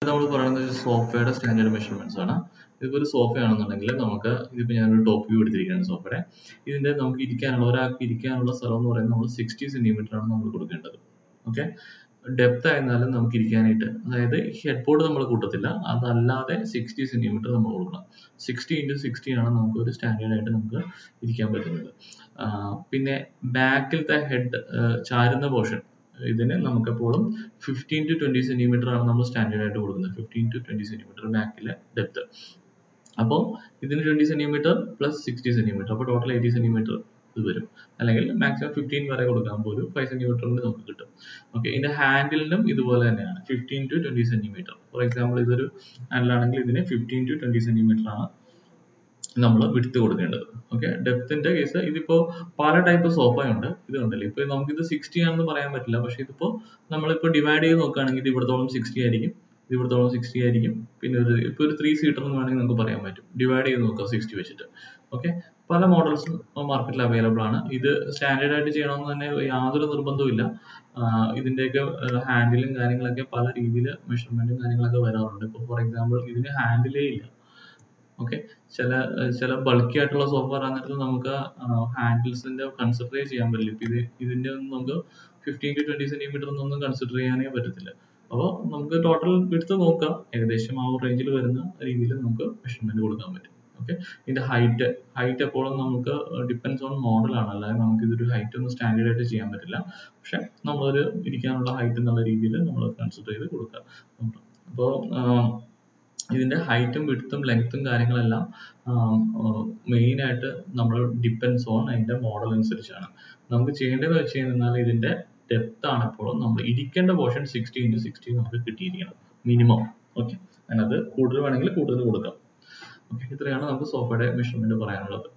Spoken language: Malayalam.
നമ്മൾ പറയുന്നത് സോഫയുടെ സ്റ്റാൻഡേർഡ് മെഷർമെന്റ്സ് ആണ്. ഇതിപ്പോൾ ഒരു സോഫ ആണെന്നുണ്ടെങ്കിൽ നമുക്ക് ഇതിപ്പോൾ ഞാനൊരു ടോപ്പ് വ്യൂ എടുത്തിരിക്കുകയാണ് സോഫയുടെ. ഇതിന്റെ നമുക്ക് ഇരിക്കാനുള്ള ഒരാൾക്ക് ഇരിക്കാനുള്ള സ്ഥലം എന്ന് പറയുന്നത് നമ്മൾ 60 സെന്റിമീറ്റർ ആണ് നമ്മൾ കൊടുക്കേണ്ടത്. ഓക്കെ, ഡെപ്ത് ആയിരുന്നാലും നമുക്ക് ഇരിക്കാനായിട്ട്, അതായത് ഹെഡ് ബോർഡ് നമ്മൾ കൂട്ടത്തില്ല, അതല്ലാതെ 60 സെന്റിമീറ്റർ നമ്മൾ കൊടുക്കണം. 60x60 ആണ് നമുക്ക് ഒരു സ്റ്റാൻഡേർഡ് ആയിട്ട് നമുക്ക് ഇരിക്കാൻ പറ്റുന്നത്. പിന്നെ ബാക്കിലത്തെ ഹെഡ് ചാരുന്ന പോർഷൻ, ഇതിന് നമുക്കെപ്പോഴും 15 to 20 സെന്റിമീറ്റർ ആണ് നമ്മൾ സ്റ്റാൻഡേർഡ് ആയിട്ട് കൊടുക്കുന്നത്. 15 to 20 സെന്റിമീറ്റർ ബാക്കിലെ ഡെപ്ത്. അപ്പോൾ ഇതിന് 20 സെന്റിമീറ്റർ പ്ലസ് 60 സെന്റിമീറ്റർ, അപ്പോൾ ടോട്ടൽ 80 സെന്റിമീറ്റർ ഇത് വരും. അല്ലെങ്കിൽ മാക്സിമം 15 വരെ കൊടുക്കാൻ പോലും 5 സെന്റിമീറ്റർ കൊണ്ട് നമുക്ക് കിട്ടും. ഓക്കെ, ഇതിന്റെ ഹാൻഡിലിനും ഇതുപോലെ തന്നെയാണ് 15 to 20 സെന്റിമീറ്റർ. ഫോർ എക്സാമ്പിൾ ഇതൊരു ഹാൻഡിലാണെങ്കിൽ ഇതിന് 15 to 20 സെന്റിമീറ്റർ ആണ് നമ്മൾ വിഡ്ത്ത് കൊടുക്കേണ്ടത്. ഓക്കെ, ഡെപ്തിന്റെ കേസ് ഇതിപ്പോ പല ടൈപ്പ് സോഫ ഉണ്ട്. ഇത് ഉണ്ടല്ലോ, ഇപ്പൊ നമുക്കിത് 60 ആണെന്ന് പറയാൻ പറ്റില്ല. പക്ഷെ ഇതിപ്പോ നമ്മളിപ്പോ ഡിവൈഡ് ചെയ്ത് നോക്കുകയാണെങ്കിൽ ഇത് ഇവിടത്തോളം 60 ആയിരിക്കും, ഇത് ഇവിടത്തോളം 60 ആയിരിക്കും. പിന്നെ ഇപ്പൊ ഒരു 3 സീറ്റർ എന്ന് വേണമെങ്കിൽ നമുക്ക് പറയാൻ പറ്റും. ഡിവൈഡ് ചെയ്ത് നോക്കുക 60 വെച്ചിട്ട്. ഓക്കെ, പല മോഡൽസും മാർക്കറ്റിൽ അവൈലബിൾ ആണ്. ഇത് സ്റ്റാൻഡേർഡ് ആയിട്ട് ചെയ്യണമെന്ന് തന്നെ യാതൊരു നിർബന്ധവും ഇല്ല. ഇതിന്റെയൊക്കെ ഹാൻഡിലും കാര്യങ്ങളൊക്കെ പല രീതിയിൽ മെഷർമെന്റും കാര്യങ്ങളൊക്കെ വരാറുണ്ട്. ഇപ്പൊ ഫോർ എക്സാമ്പിൾ ഇതിന് ഹാൻഡിലേ ഇല്ല. ഓക്കെ, ചില ബൾക്കി ആയിട്ടുള്ള സോഫ വരാൻ നമുക്ക് ഹാൻഡിൽസിന്റെ കൺസിഡർ ചെയ്യാൻ പറ്റില്ല. ഇപ്പൊ ഇതിന്റെ ഒന്നും നമുക്ക് 15 to 20 സെന്റിമീറ്റർ ഒന്നും കൺസിഡർ ചെയ്യാനേ പറ്റത്തില്ല. അപ്പോൾ നമുക്ക് ടോട്ടൽ എടുത്ത് നോക്കാം, ഏകദേശം ആ റേഞ്ചിൽ വരുന്ന രീതിയിൽ നമുക്ക് മെഷർമെന്റ് കൊടുക്കാൻ പറ്റും. ഓക്കെ, ഇതിന്റെ ഹൈറ്റ് എപ്പോഴും നമുക്ക് ഡിപ്പെൻസ് ഓൺ മോഡലാണ്, അല്ലാതെ നമുക്ക് ഇതൊരു ഹൈറ്റ് ഒന്നും സ്റ്റാൻഡേർഡ് ആയിട്ട് ചെയ്യാൻ പറ്റില്ല. പക്ഷെ നമ്മളൊരു ഇരിക്കാനുള്ള ഹൈറ്റ് എന്നുള്ള രീതിയിൽ നമ്മൾ കൺസിഡർ ചെയ്ത് കൊടുക്കാം. അപ്പോൾ ഇതിന്റെ ഹൈറ്റും വിഡ്ത്തും ലെങ്ത്തും കാര്യങ്ങളെല്ലാം മെയിൻ ആയിട്ട് നമ്മൾ ഡിപ്പെൻസ് ഓൺ അതിന്റെ മോഡൽ അനുസരിച്ചാണ്. നമുക്ക് ചെയ്യേണ്ടതെന്ന് വെച്ച് കഴിഞ്ഞാൽ ഇതിന്റെ ഡെപ്ത് ആണ് എപ്പോഴും നമ്മൾ ഇരിക്കേണ്ട പോർഷൻ 60x60 നമുക്ക് കിട്ടിയിരിക്കണം മിനിമം. ഓക്കെ, അതിനകത്ത് കൂടുതൽ വേണമെങ്കിൽ കൂടുതൽ കൊടുക്കാം. ഓക്കെ, ഇത്രയാണ് നമുക്ക് സോഫയുടെ മെഷർമെന്റ് പറയാനുള്ളത്.